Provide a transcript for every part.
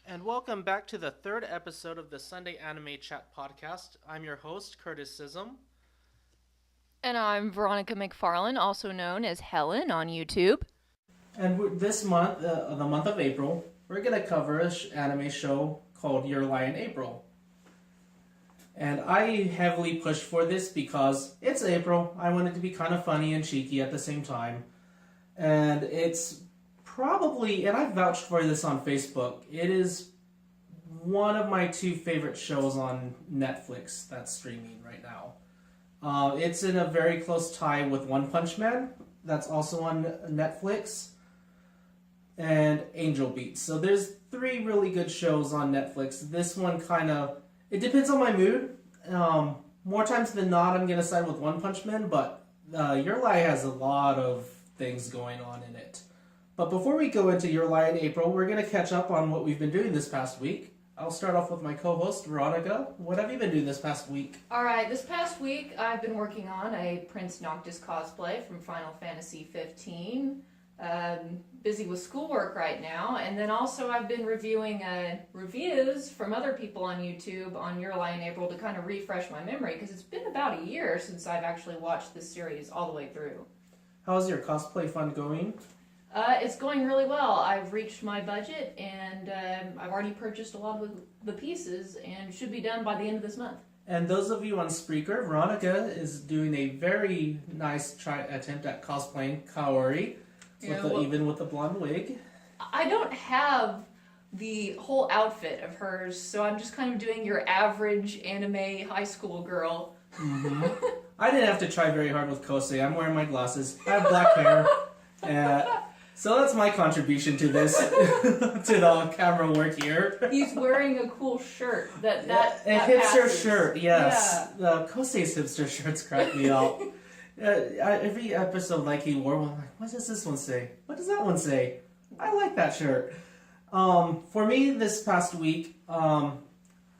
And welcome back to the third episode of the Sunday Anime Chat podcast. I'm your host, Curtis Scism. And I'm Veronica McFarlane, also known as Helen on YouTube. And this month, the month of April, we're going to cover an anime show called Yourlieinapril. And I heavily pushed for this because it's April. I want it to be kind of funny and cheeky at the same time. And it's probably, and I vouched for this on Facebook, it is one of my two favorite shows on Netflix that's streaming right now. It's in a very close tie with One Punch Man, that's also on Netflix, and Angel Beats. So there's three really good shows on Netflix. This one kind of, it depends on my mood. More times than not, I'm going to side with One Punch Man, but Your Lie has a lot of things going on in it. But before we go into Yourlieinapril, we're going to catch up on what we've been doing this past week. I'll start off with my co-host, Veronica. What have you been doing this past week? Alright, this past week I've been working on a Prince Noctis cosplay from Final Fantasy 15. Busy with schoolwork right now, and then also I've been reviewing reviews from other people on YouTube on Yourlieinapril to kind of refresh my memory, because it's been about a year since I've actually watched this series all the way through. How's your cosplay fun going? It's going really well. I've reached my budget, and I've already purchased a lot of the pieces, and should be done by the end of this month. And those of you on Spreaker, Veronica is doing a very nice attempt at cosplaying Kaori, even with the blonde wig. I don't have the whole outfit of hers, so I'm just kind of doing your average anime high school girl. Mm-hmm. I didn't have to try very hard with Kosei. I'm wearing my glasses. I have black hair. So that's my contribution to this, to the camera work here. He's wearing a cool shirt. A hipster passes. shirt, yes. Yeah. Kosei's hipster shirts crack me up. Every episode, like he wore one, I'm like, what does this one say? What does that one say? I like that shirt. For me, this past week, I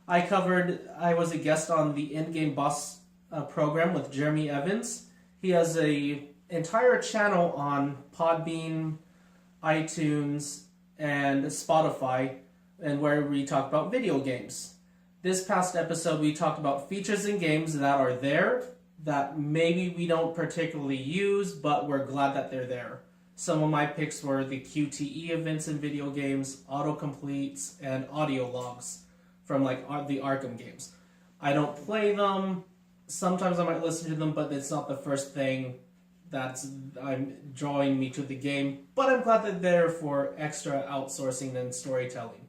was a guest on the Endgame Boss program with Jeremy Evans. He has a entire channel on Podbean, iTunes, and Spotify, and where we talk about video games. This past episode, we talked about features in games that are there that maybe we don't particularly use, but we're glad that they're there. Some of my picks were the QTE events in video games, autocompletes, and audio logs from like the Arkham games. I don't play them. Sometimes I might listen to them, but it's not the first thing that's drawing me to the game. But I'm glad that they're for extra outsourcing and storytelling.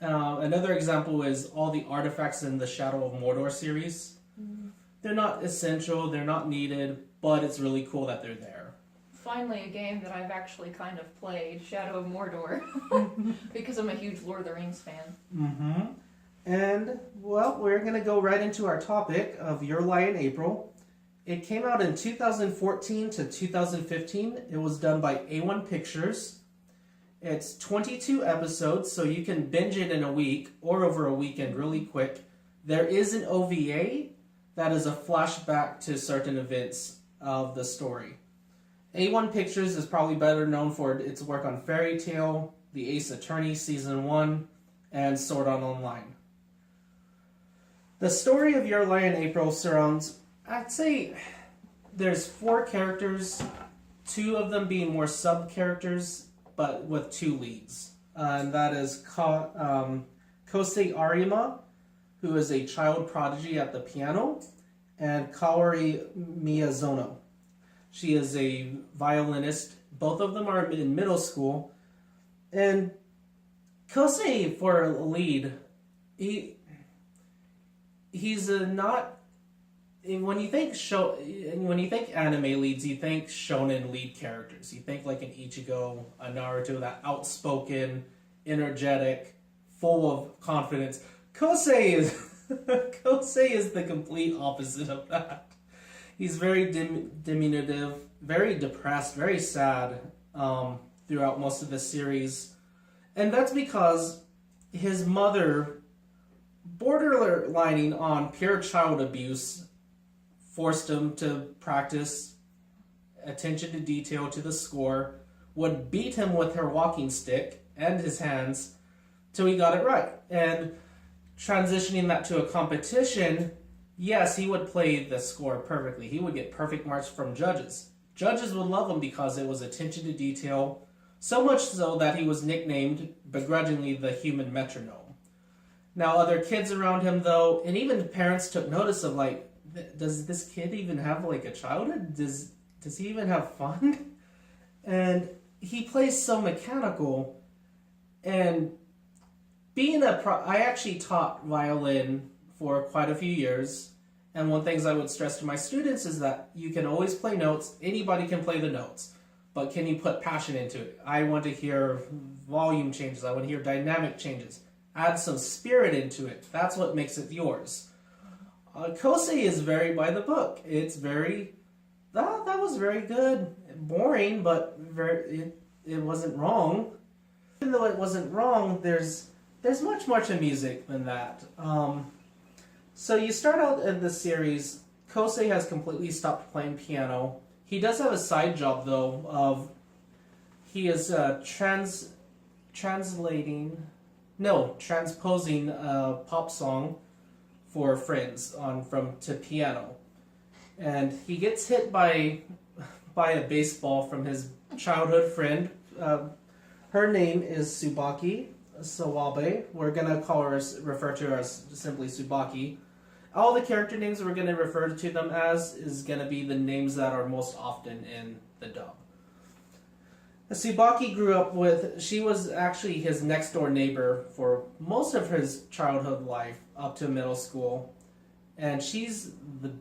Another example is all the artifacts in the Shadow of Mordor series. Mm-hmm. They're not essential, they're not needed, but it's really cool that they're there. Finally, a game that I've actually kind of played, Shadow of Mordor, because I'm a huge Lord of the Rings fan. Mm-hmm. And, well, we're going to go right into our topic of Yourlieinapril. It came out in 2014 to 2015. It was done by A1 Pictures. It's 22 episodes, so you can binge it in a week or over a weekend really quick. There is an OVA that is a flashback to certain events of the story. A1 Pictures is probably better known for its work on Fairy Tail, The Ace Attorney Season 1, and Sword Art Online. The story of Yourlieinapril surrounds, I'd say, there's 4 characters, 2 of them being more sub-characters, but with 2 leads. And that is Kosei Arima, who is a child prodigy at the piano, and Kaori Miyazono. She is a violinist. Both of them are in middle school. And Kosei, for a lead, he's not... When you think anime leads, you think shonen lead characters. You think like an Ichigo, a Naruto, that outspoken, energetic, full of confidence. Kosei is the complete opposite of that. He's very diminutive, very depressed, very sad throughout most of the series. And that's because his mother, borderlining on pure child abuse, forced him to practice attention to detail to the score, would beat him with her walking stick and his hands, till he got it right. And transitioning that to a competition, yes, he would play the score perfectly. He would get perfect marks from judges. Judges would love him because it was attention to detail, so much so that he was nicknamed, begrudgingly, the human metronome. Now, other kids around him, though, and even the parents took notice of, like, does this kid even have, like, a childhood? Does he even have fun? And he plays so mechanical. And I actually taught violin for quite a few years. And one of the things I would stress to my students is that you can always play notes. Anybody can play the notes. But can you put passion into it? I want to hear volume changes. I want to hear dynamic changes. Add some spirit into it. That's what makes it yours. Kosei is very by the book. It's very... That was very good. Boring, but it wasn't wrong. Even though it wasn't wrong, there's much more to music than that. So you start out in the series, Kosei has completely stopped playing piano. He does have a side job, though, of... He is transposing a pop song for friends to piano. And he gets hit by a baseball from his childhood friend. Her name is Tsubaki Sawabe. We're going to refer to her as simply Tsubaki. All the character names we're going to refer to them as is going to be the names that are most often in the dub. Tsubaki she was actually his next door neighbor for most of his childhood life up to middle school. And she's the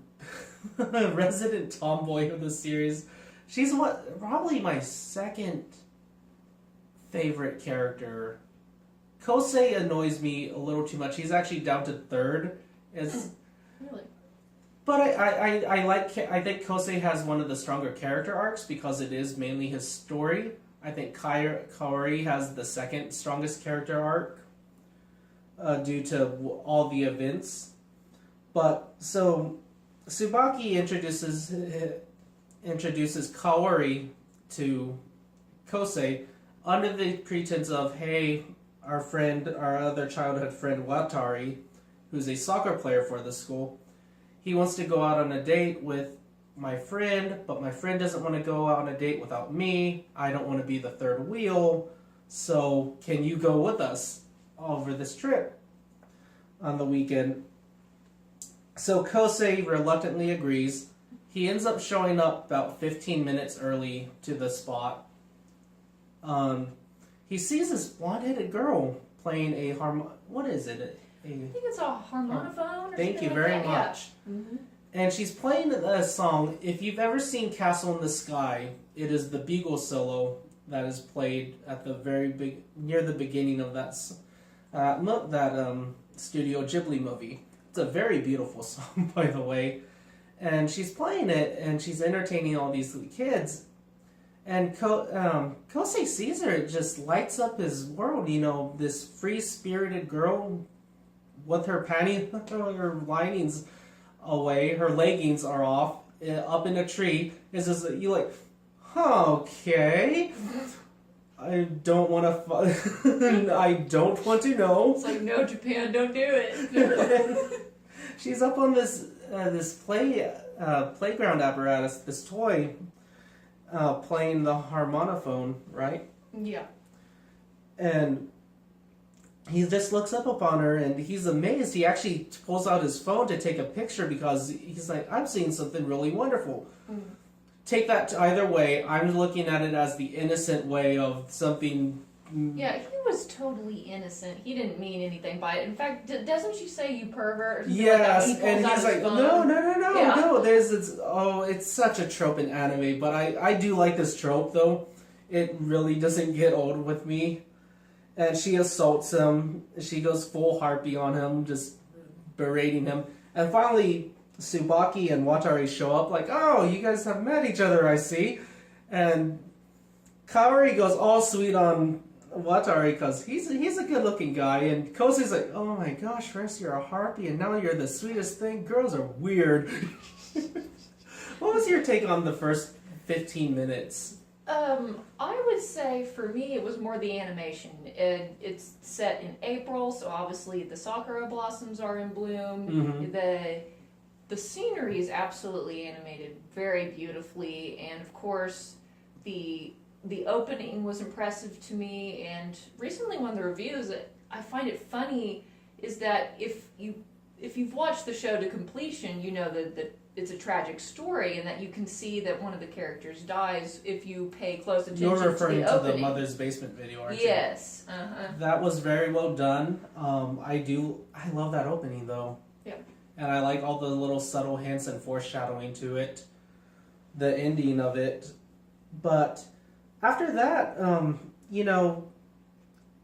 resident tomboy of the series. She's probably my second favorite character. Kosei annoys me a little too much. He's actually down to third. Really? But I think Kosei has one of the stronger character arcs because it is mainly his story. I think Kaori has the second strongest character arc due to all the events. But so Tsubaki introduces Kaori to Kosei under the pretense of, hey, our other childhood friend Watari, who's a soccer player for the school, he wants to go out on a date with my friend, but my friend doesn't want to go out on a date without me. I don't want to be the third wheel, so can you go with us over this trip on the weekend? So Kosei reluctantly agrees. He ends up showing up about 15 minutes early to the spot. He sees this blonde-headed girl playing a what is it? I think it's a harmonophone or Thank you something very like that. much. Yeah. Mm-hmm. And she's playing a song. If you've ever seen Castle in the Sky, it is the bugle solo that is played at the near the beginning of that Studio Ghibli movie. It's a very beautiful song, by the way. And she's playing it, and she's entertaining all these kids. And Kosei sees her, it just lights up his world. You know, this free-spirited girl with her her linings away, her leggings are off, up in a tree. Is just you like, okay. I don't want to. I don't want to know. It's like, no, Japan, don't do it. She's up on this playground apparatus, this toy, playing the harmonophone, right? Yeah. And he just looks up upon her, and he's amazed. He actually pulls out his phone to take a picture because he's like, I'm seeing something really wonderful. Mm. Take that either way. I'm looking at it as the innocent way of something. Yeah, he was totally innocent. He didn't mean anything by it. In fact, doesn't she say you pervert? Or something yes, like that and he's like, no. It's such a trope in anime, but I do like this trope though. It really doesn't get old with me. And she assaults him. She goes full harpy on him, just berating him. And finally, Tsubaki and Watari show up like, oh, you guys have met each other, I see. And Kaori goes all sweet on Watari because he's a good-looking guy. And Kosei's like, oh my gosh, first you're a harpy and now you're the sweetest thing. Girls are weird. What was your take on the first 15 minutes I would say for me it was more the animation. It's set in April, so obviously the sakura blossoms are in bloom. Mm-hmm. The scenery is absolutely animated very beautifully, and of course the opening was impressive to me. And recently, one of the reviews, I find it funny is that if you've watched the show to completion, you know that it's a tragic story, and that you can see that one of the characters dies if you pay close attention You're referring to the opening. Mother's Basement video, aren't you? Yes. That was very well done. I love that opening though. Yeah. And I like all the little subtle hints and foreshadowing to it. The ending of it. But after that,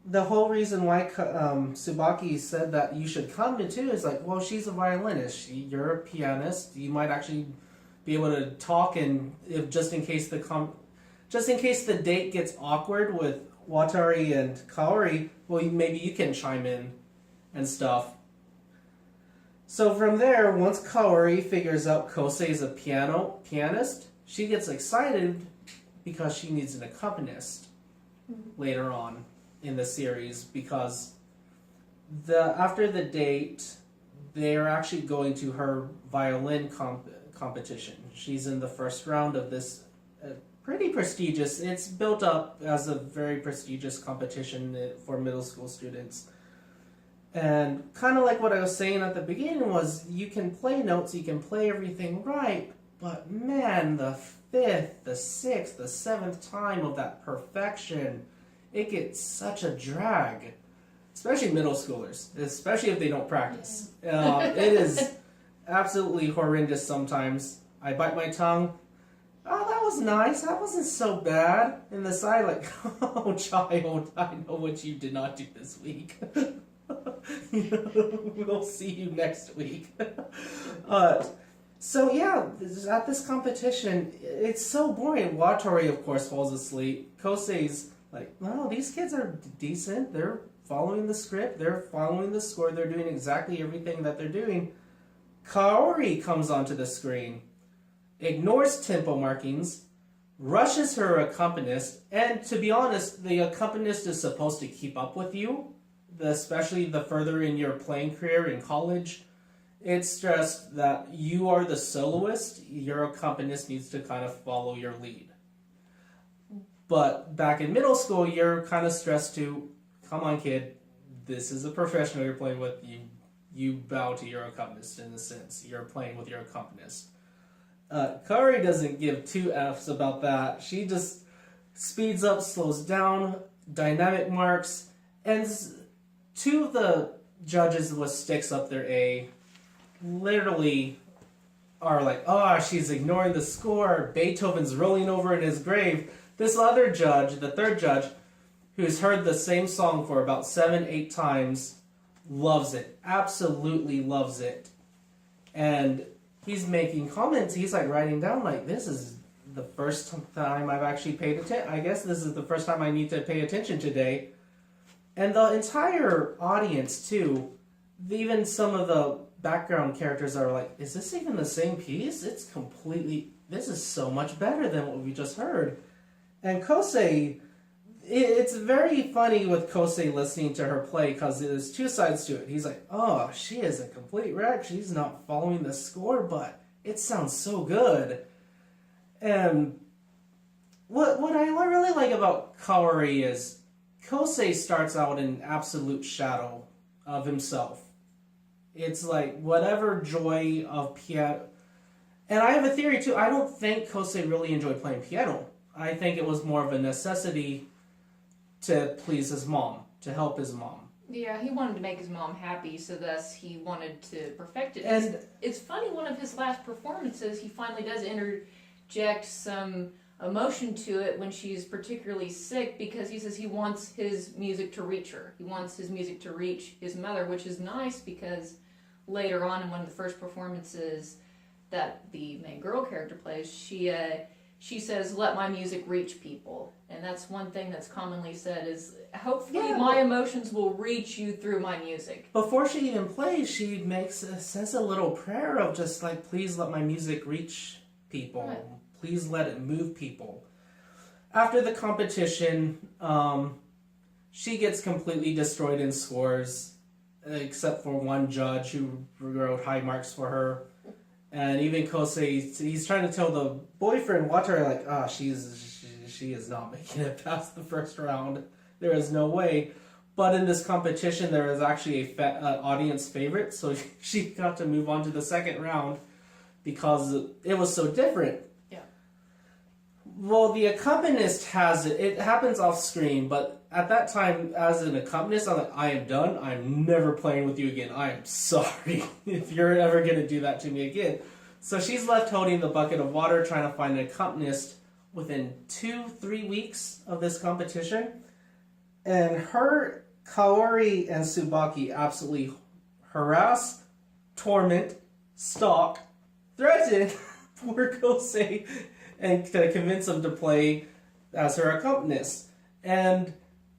the whole reason why Tsubaki said that you should come to too is like, well, she's a violinist. You're a pianist. You might actually be able to talk, and if just in case the date gets awkward with Watari and Kaori, well, maybe you can chime in and stuff. So from there, once Kaori figures out Kosei is a pianist, she gets excited because she needs an accompanist later on in the series, because after the date, they're actually going to her violin competition. She's in the first round of this pretty prestigious, it's built up as a very prestigious competition for middle school students. And kind of like what I was saying at the beginning was, you can play notes, you can play everything right, but man, the 5th, the 6th, the 7th time of that perfection, it gets such a drag, especially middle schoolers, especially if they don't practice. It is absolutely horrendous sometimes. I bite my tongue. Oh, that was nice. That wasn't so bad. In the side, like, oh, child, I know what you did not do this week. We'll see you next week. So yeah, at this competition, it's so boring. Watari, of course, falls asleep. Kosei's like, no, these kids are decent. They're following the script. They're following the score. They're doing exactly everything that they're doing. Kaori comes onto the screen, ignores tempo markings, rushes her accompanist, and to be honest, the accompanist is supposed to keep up with you, especially the further in your playing career in college. It's just that you are the soloist, your accompanist needs to kind of follow your lead. But back in middle school, you're kind of stressed to, come on kid, this is a professional you're playing with, you bow to your accompanist in a sense, you're playing with your accompanist. Kaori doesn't give two F's about that. She just speeds up, slows down, dynamic marks, and two of the judges with sticks up their A literally are like, oh, she's ignoring the score, Beethoven's rolling over in his grave. This other judge, the third judge, who's heard the same song for about 7-8 times, loves it, absolutely loves it. And he's making comments, he's like writing down like, this is the first time I've actually paid attention. I guess this is the first time I need to pay attention today. And the entire audience too, even some of the background characters are like, is this even the same piece? This is so much better than what we just heard. And Kosei, it's very funny with Kosei listening to her play, because there's two sides to it. He's like, oh, she is a complete wreck. She's not following the score, but it sounds so good. And what I really like about Kaori is Kosei starts out in absolute shadow of himself. It's like whatever joy of piano. And I have a theory too. I don't think Kosei really enjoyed playing piano. I think it was more of a necessity to please his mom, to help his mom. Yeah, he wanted to make his mom happy, so thus he wanted to perfect it. And it's funny, one of his last performances, he finally does interject some emotion to it when she's particularly sick, because he says he wants his music to reach her. He wants his music to reach his mother, which is nice because later on in one of the first performances that the main girl character plays, she says, let my music reach people. And that's one thing that's commonly said is, hopefully my emotions will reach you through my music. Before she even plays, she says a little prayer of just like, please let my music reach people. Right. Please let it move people. after the competition, she gets completely destroyed in scores, except for one judge who wrote high marks for her. And even Kosei, he's trying to tell the boyfriend, watch her, like, she is not making it past the first round. There is no way. But in this competition, there was actually a audience favorite, so she got to move on to the second round because it was so different. Yeah. Well, the accompanist has it. It happens off screen, but at that time, as an accompanist, I'm like, I am done. I'm never playing with you again. I am sorry if you're ever going to do that to me again. So she's left holding the bucket of water, trying to find an accompanist within 2-3 weeks of this competition. And her, Kaori and Tsubaki absolutely harass, torment, stalk, threaten poor Kosei and to convince him to play as her accompanist. And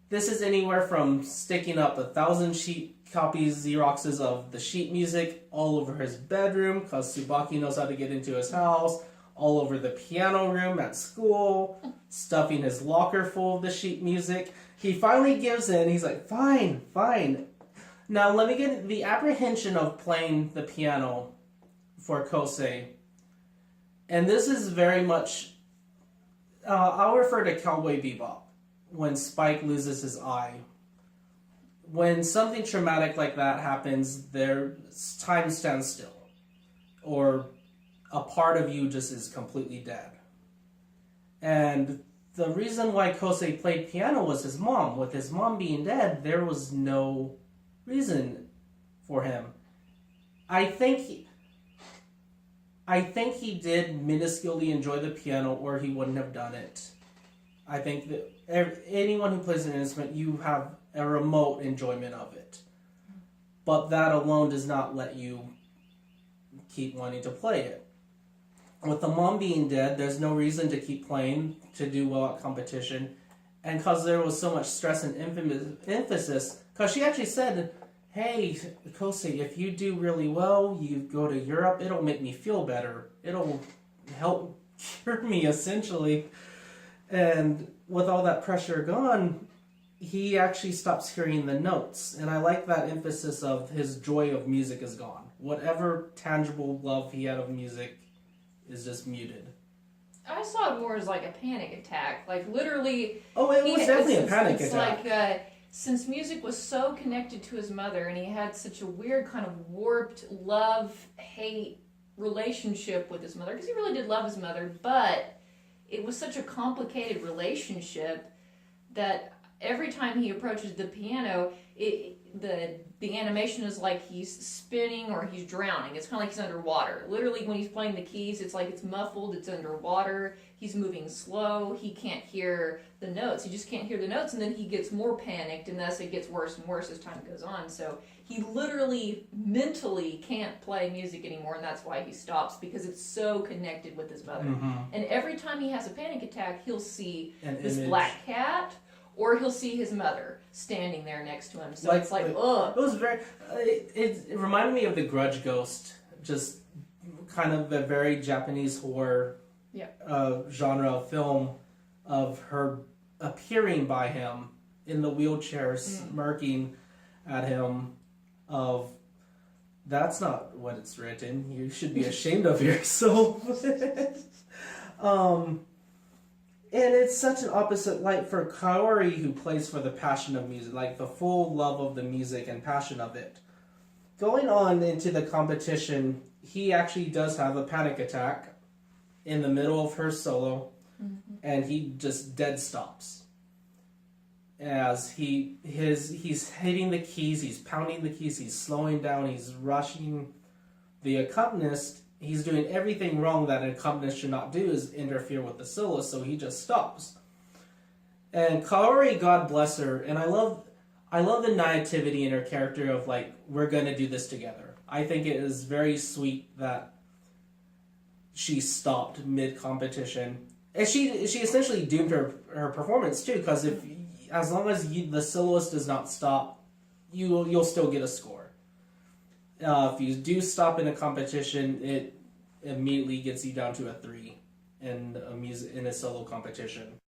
this is anywhere from sticking up 1,000 sheet copies, Xeroxes of the sheet music all over his bedroom because Tsubaki knows how to get into his house, all over the piano room at school, stuffing his locker full of the sheet music. He finally gives in. He's like, fine. Now let me get the apprehension of playing the piano for Kosei. And this is very much, I'll refer to Cowboy Bebop, when Spike loses his eye. When something traumatic like that happens, time stands still. Or a part of you just is completely dead. And the reason why Kosei played piano was his mom. With his mom being dead, there was no reason for him. I think he did minusculely enjoy the piano, or he wouldn't have done it. I think that anyone who plays an instrument, you have a remote enjoyment of it. But that alone does not let you keep wanting to play it. With the mom being dead, there's no reason to keep playing to do well at competition. And because there was so much stress and emphasis, because she actually said, hey, Kosei, if you do really well, you go to Europe, it'll make me feel better. It'll help cure me, essentially. And with all that pressure gone, he actually stops hearing the notes. And I like that emphasis of his joy of music is gone. Whatever tangible love he had of music is just muted. I saw it more as like a panic attack. Like, literally... Oh, it was definitely a panic attack. Like, since music was so connected to his mother, and he had such a weird kind of warped love-hate relationship with his mother, because he really did love his mother, but it was such a complicated relationship that every time he approaches the piano, the animation is like he's spinning or he's drowning. It's kind of like he's underwater. Literally, when he's playing the keys, it's like it's muffled, it's underwater, he's moving slow, he can't hear the notes. He just can't hear the notes, and then he gets more panicked, and thus it gets worse and worse as time goes on. So he literally, mentally can't play music anymore, and that's why he stops, because it's so connected with his mother. Mm-hmm. And every time he has a panic attack, he'll see this image. black cat, or he'll see his mother standing there next to him. So Like, it's like, ugh. It was very... It reminded me of the Grudge Ghost. Just kind of a very Japanese horror genre of film of her appearing by him in the wheelchair, smirking at him of... That's not what it's written. You should be ashamed of yourself. And it's such an opposite light for Kaori, who plays for the passion of music, like the full love of the music and passion of it. Going on into the competition, he actually does have a panic attack in the middle of her solo, and he just dead stops. As he's hitting the keys, he's pounding the keys, he's slowing down, he's rushing. The accompanist, he's doing everything wrong that an accompanist should not do, is interfere with the solo, so he just stops. And Kaori, God bless her, and I love the naivety in her character of, like, we're going to do this together. I think it is very sweet that she stopped mid-competition. And she essentially doomed her performance, too, because as long as the soloist does not stop, you'll still get a score. If you do stop in a competition, it immediately gets you down to a 3 in a solo competition.